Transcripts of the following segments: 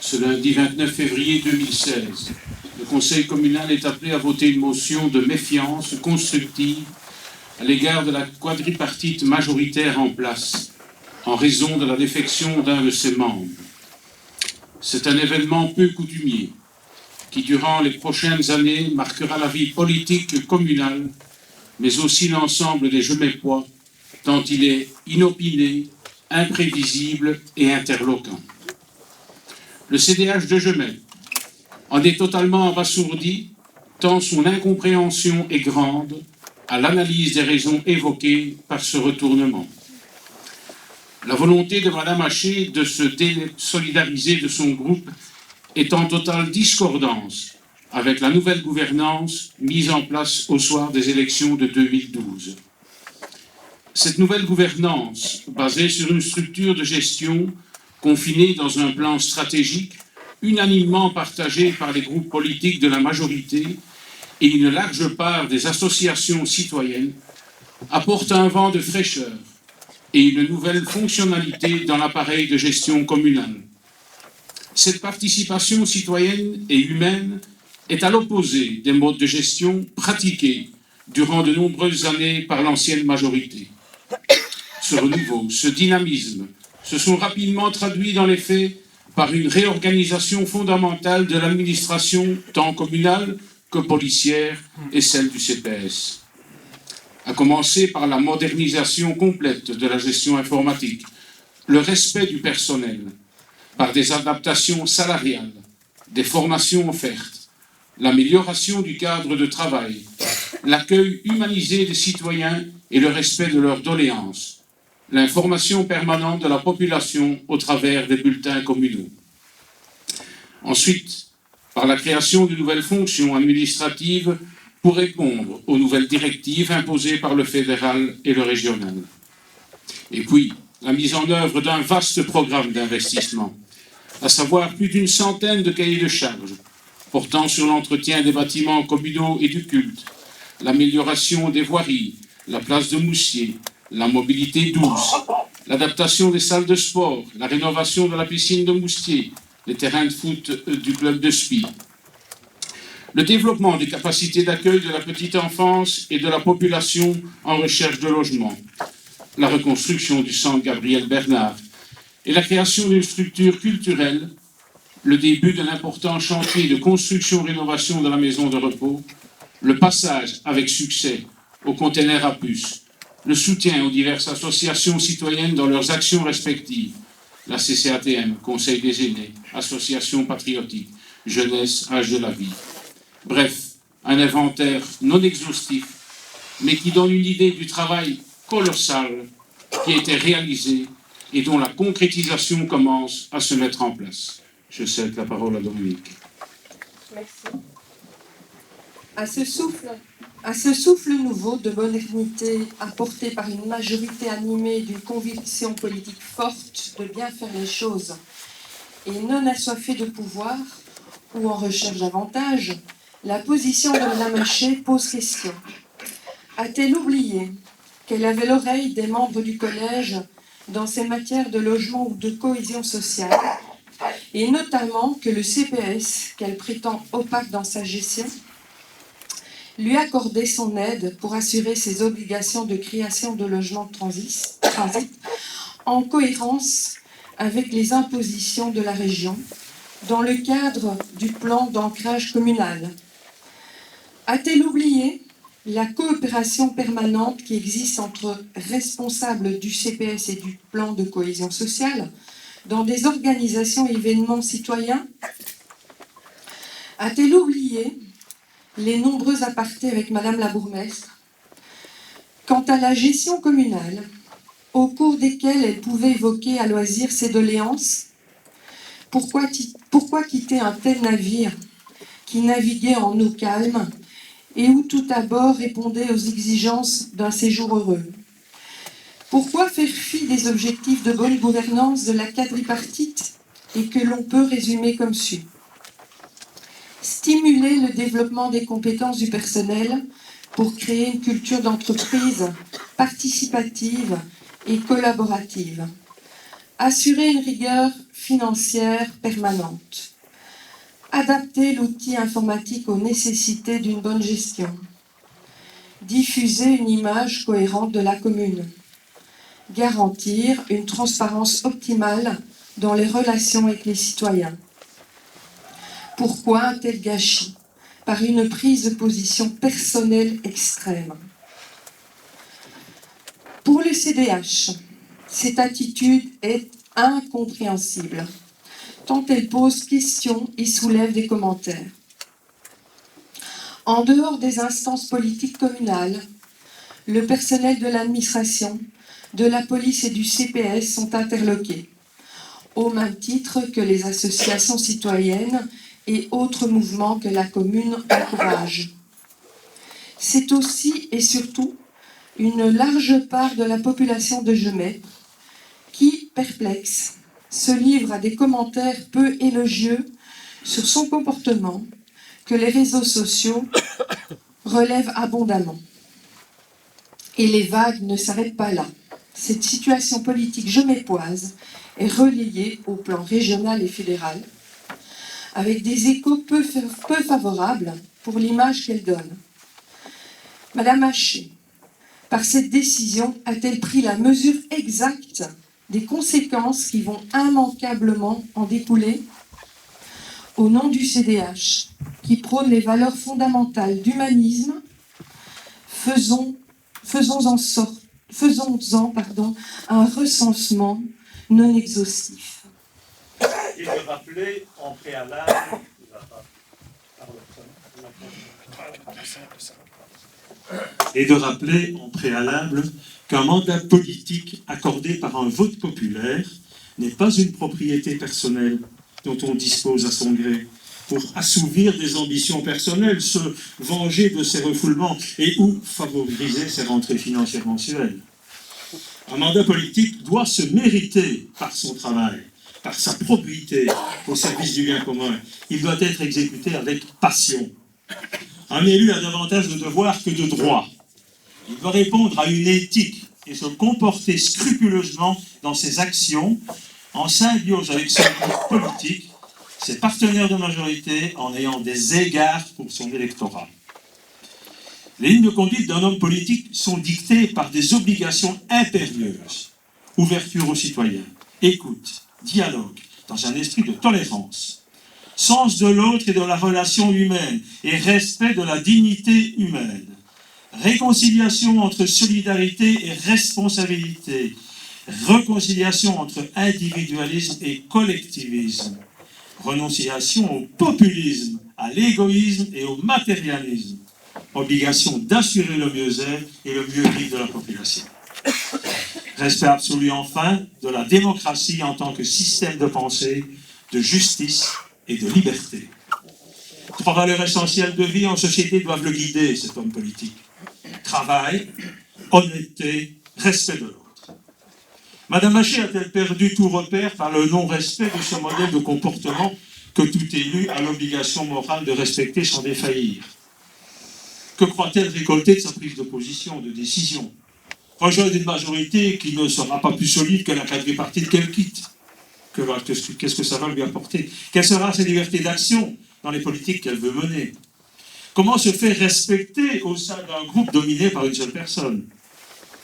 Ce lundi 29 février 2016, le Conseil communal est appelé à voter une motion de méfiance constructive à l'égard de la quadripartite majoritaire en place, en raison de la défection d'un de ses membres. C'est un événement peu coutumier, qui durant les prochaines années marquera la vie politique communale, mais aussi l'ensemble des Gemépois, tant il est inopiné, imprévisible et interloquant. Le CDH de Gemay en est totalement abasourdi, tant son incompréhension est grande à l'analyse des raisons évoquées par ce retournement. La volonté de Mme Haché de se désolidariser de son groupe est en totale discordance avec la nouvelle gouvernance mise en place au soir des élections de 2012. Cette nouvelle gouvernance, basée sur une structure de gestion confinée dans un plan stratégique, unanimement partagé par les groupes politiques de la majorité et une large part des associations citoyennes, apporte un vent de fraîcheur et une nouvelle fonctionnalité dans l'appareil de gestion communal. Cette participation citoyenne et humaine est à l'opposé des modes de gestion pratiqués durant de nombreuses années par l'ancienne majorité. Ce renouveau, ce dynamisme, se sont rapidement traduits dans les faits par une réorganisation fondamentale de l'administration, tant communale que policière, et celle du CPS. À commencer par la modernisation complète de la gestion informatique, le respect du personnel, par des adaptations salariales, des formations offertes, l'amélioration du cadre de travail, l'accueil humanisé des citoyens et le respect de leurs doléances, l'information permanente de la population au travers des bulletins communaux. Ensuite, par la création de nouvelles fonctions administratives pour répondre aux nouvelles directives imposées par le fédéral et le régional. Et puis, la mise en œuvre d'un vaste programme d'investissement, à savoir plus d'une centaine de cahiers de charges portant sur l'entretien des bâtiments communaux et du culte, l'amélioration des voiries, la place de Moussier, la mobilité douce, l'adaptation des salles de sport, la rénovation de la piscine de Moustier, les terrains de foot du club de Spi, le développement des capacités d'accueil de la petite enfance et de la population en recherche de logement, la reconstruction du centre Gabriel Bernard et la création d'une structure culturelle, le début d'un important chantier de construction-rénovation de la maison de repos, le passage avec succès aux containers à puces, le soutien aux diverses associations citoyennes dans leurs actions respectives, la CCATM, Conseil des aînés, Association patriotique, Jeunesse, Âge de la vie. Bref, un inventaire non exhaustif, mais qui donne une idée du travail colossal qui a été réalisé et dont la concrétisation commence à se mettre en place. Je cède la parole à Dominique. Merci. À ce souffle nouveau de modernité apporté par une majorité animée d'une conviction politique forte de bien faire les choses et non assoiffée de pouvoir ou en recherche d'avantages, la position de Mme Haché pose question. A-t-elle oublié qu'elle avait l'oreille des membres du collège dans ces matières de logement ou de cohésion sociale, et notamment que le CPS, qu'elle prétend opaque dans sa gestion, lui accordait son aide pour assurer ses obligations de création de logements de transit en cohérence avec les impositions de la région dans le cadre du plan d'ancrage communal. A-t-elle oublié la coopération permanente qui existe entre responsables du CPS et du plan de cohésion sociale dans des organisations et événements citoyens? A-t-elle oublié les nombreux apartés avec Madame la bourgmestre quant à la gestion communale, au cours desquels elle pouvait évoquer à loisir ses doléances? Pourquoi quitter un tel navire qui naviguait en eau calme et où tout à bord répondait aux exigences d'un séjour heureux? Pourquoi faire fi des objectifs de bonne gouvernance de la quadripartite et que l'on peut résumer comme suit? Stimuler le développement des compétences du personnel pour créer une culture d'entreprise participative et collaborative. Assurer une rigueur financière permanente. Adapter l'outil informatique aux nécessités d'une bonne gestion. Diffuser une image cohérente de la commune. Garantir une transparence optimale dans les relations avec les citoyens. Pourquoi un tel gâchis? Par une prise de position personnelle extrême. Pour le CDH, cette attitude est incompréhensible, tant elle pose question et soulève des commentaires. En dehors des instances politiques communales, le personnel de l'administration, de la police et du CPS sont interloqués, au même titre que les associations citoyennes et autres mouvements que la commune encourage. C'est aussi et surtout une large part de la population de Gemay qui, perplexe, se livre à des commentaires peu élogieux sur son comportement que les réseaux sociaux relèvent abondamment. Et les vagues ne s'arrêtent pas là. Cette situation politique gemaypoise est relayée au plan régional et fédéral, avec des échos peu favorables pour l'image qu'elle donne. Madame Haché, par cette décision, a-t-elle pris la mesure exacte des conséquences qui vont immanquablement en découler? Au nom du CDH, qui prône les valeurs fondamentales d'humanisme, faisons-en un recensement non exhaustif. Et de rappeler en préalable... qu'un mandat politique accordé par un vote populaire n'est pas une propriété personnelle dont on dispose à son gré pour assouvir des ambitions personnelles, se venger de ses refoulements et ou favoriser ses rentrées financières mensuelles. Un mandat politique doit se mériter par son travail, par sa probité au service du bien commun. Il doit être exécuté avec passion. Un élu a davantage de devoirs que de droits. Il doit répondre à une éthique et se comporter scrupuleusement dans ses actions, en symbiose avec son groupe politique, ses partenaires de majorité, en ayant des égards pour son électorat. Les lignes de conduite d'un homme politique sont dictées par des obligations impérieuses. Ouverture aux citoyens, écoute, dialogue, dans un esprit de tolérance, sens de l'autre et de la relation humaine, et respect de la dignité humaine. Réconciliation entre solidarité et responsabilité. Réconciliation entre individualisme et collectivisme. Renonciation au populisme, à l'égoïsme et au matérialisme. Obligation d'assurer le mieux-être et le mieux-vivre de la population. Respect absolu enfin de la démocratie en tant que système de pensée, de justice et de liberté. Trois valeurs essentielles de vie en société doivent le guider, cet homme politique. Travail, honnêteté, respect de l'autre. Madame Haché a-t-elle perdu tout repère par le non-respect de ce modèle de comportement que tout élu a l'obligation morale de respecter sans défaillir? Que croit-elle récolter de sa prise de position, de décision? Rejoindre une majorité qui ne sera pas plus solide que la quadripartite qu'elle quitte. Qu'est-ce que ça va lui apporter? Quelle sera sa liberté d'action dans les politiques qu'elle veut mener? Comment se faire respecter au sein d'un groupe dominé par une seule personne?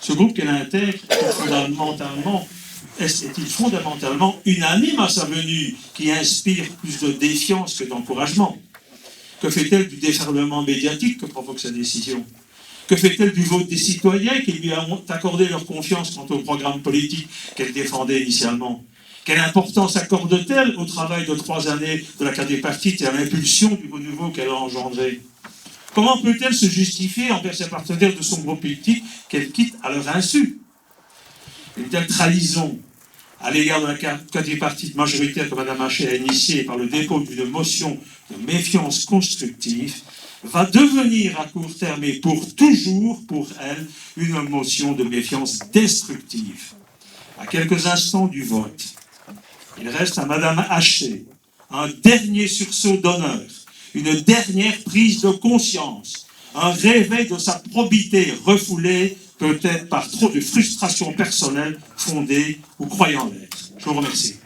Ce groupe qu'elle intègre est-il fondamentalement unanime à sa venue, qui inspire plus de défiance que d'encouragement? Que fait-elle du déferlement médiatique que provoque sa décision? Que fait-elle du vote des citoyens qui lui ont accordé leur confiance quant au programme politique qu'elle défendait initialement? Quelle importance accorde-t-elle au travail de 3 années de la quadripartite et à l'impulsion du renouveau qu'elle a engendré? Comment peut-elle se justifier envers ses partenaires de son groupe politique qu'elle quitte à leur insu? Une telle trahison à l'égard de la quadripartite majoritaire que Mme Haché a initiée par le dépôt d'une motion de méfiance constructive va devenir à court terme et pour toujours, pour elle, une motion de méfiance destructive. À quelques instants du vote, il reste à Mme Haché un dernier sursaut d'honneur, une dernière prise de conscience, un réveil de sa probité refoulée, peut-être par trop de frustration personnelle fondée ou croyant l'être. Je vous remercie.